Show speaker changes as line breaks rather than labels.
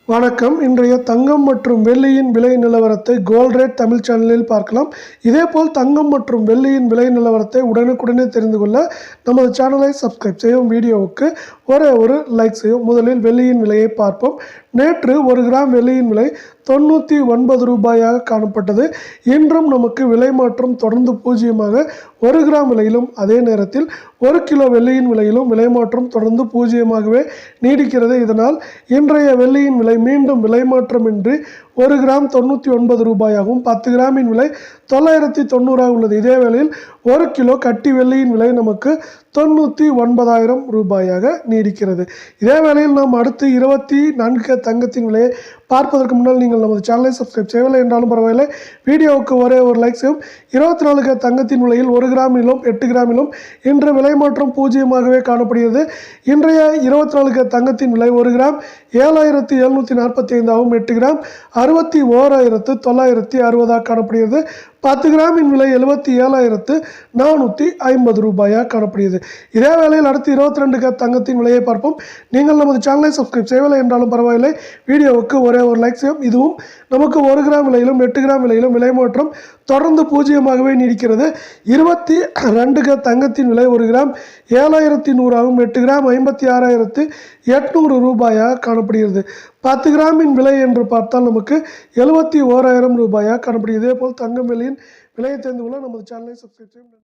வணக்கம். இன்றைய தங்கம் மற்றும் வெள்ளியின் விலை நிலவரத்தை கோல்ட் ரேட் தமிழ் சேனலில் பார்க்கலாம். இதேபோல் தங்கம் மற்றும் வெள்ளியின் விலை நிலவரத்தை உடனுக்குடனே தெரிந்து கொள்ள நமது சேனலை சப்ஸ்கிரைப் செய்யும். வீடியோவுக்கு ஒரு லைக் செய்யும். முதலில் வெள்ளியின் விலையை பார்ப்போம். நேற்று 1 கிராம் வெள்ளியின் விலை 99 ரூபாயாக காணப்பட்டது. இன்றும் நமக்கு விலை மாற்றம் தொடர்ந்து பூஜ்ஜியமாக 1 கிராம் விலையிலும் அதே நேரத்தில் 1 கிலோ வெள்ளியின் விலையிலும் விலை மாற்றம் தொடர்ந்து பூஜ்ஜியமாகவே நீடிக்கிறது. இதனால் இன்றைய வெள்ளியின் விலை மீண்டும் விலை மாற்றமின்றி 1 கிராம் 99 ரூபாயாகவும் 10 கிராமின் விலை 990 உள்ளது. இதே வேளையில் 1 கிலோ கட்டி வெள்ளியின் விலை நமக்கு 99,000 ரூபாயாக நீடிக்கிறது. இதே வேளையில் நாம் அடுத்து 24 தங்கத்தின் விலையை பார்ப்பதற்கு முன்னால் நீங்கள் நமது சேனலை சப்ஸ்கிரைப் செய்யவில்லை என்றாலும் பரவாயில்லை, வீடியோவுக்கு ஒரு லைக் செய்யும். 24 தங்கத்தின் விலையில் 1 கிராமிலும் 8 கிராமிலும் இன்று விலை மாற்றம் பூஜ்ஜியமாகவே காணப்படுகிறது. இன்றைய 24 தங்கத்தின் விலை 1 கிராம் 7,745 ஆகவும் 8 கிராம் 61,960 காணப்படுகிறது. 10 கிராமின் விலை 77,450 ரூபாயாக காணப்படுகிறது. இதே வேளையில் அடுத்து 22 தங்கத்தின் விலையை பார்ப்போம். நீங்கள் நமது சேனலை சப்ஸ்கிரைப் செய்யவில்லை என்றாலும் பரவாயில்லை, வீடியோவுக்கு ஒரு லைக் செய்யும். இதுவும் நமக்கு 1 கிராம் விலையிலும் 8 கிராம் விலையிலும் விலை மாற்றம் தொடர்ந்து பூஜ்ஜியமாகவே நீடிக்கிறது. 22 தங்கத்தின் விலை 1 கிராம் 7,100 ஆகும். 8 கிராம் 56,800 ரூபாயாக காணப்படுகிறது. 10 கிராமின் விலை என்று பார்த்தால் நமக்கு 71,000 ரூபாயாக காணப்படுகிறது. இதேபோல் தங்கம் வெள்ளியின் விலையை தெரிந்து கொள்ள நமது சேனலை சப்ஸ்கிரைப் செய்யும்.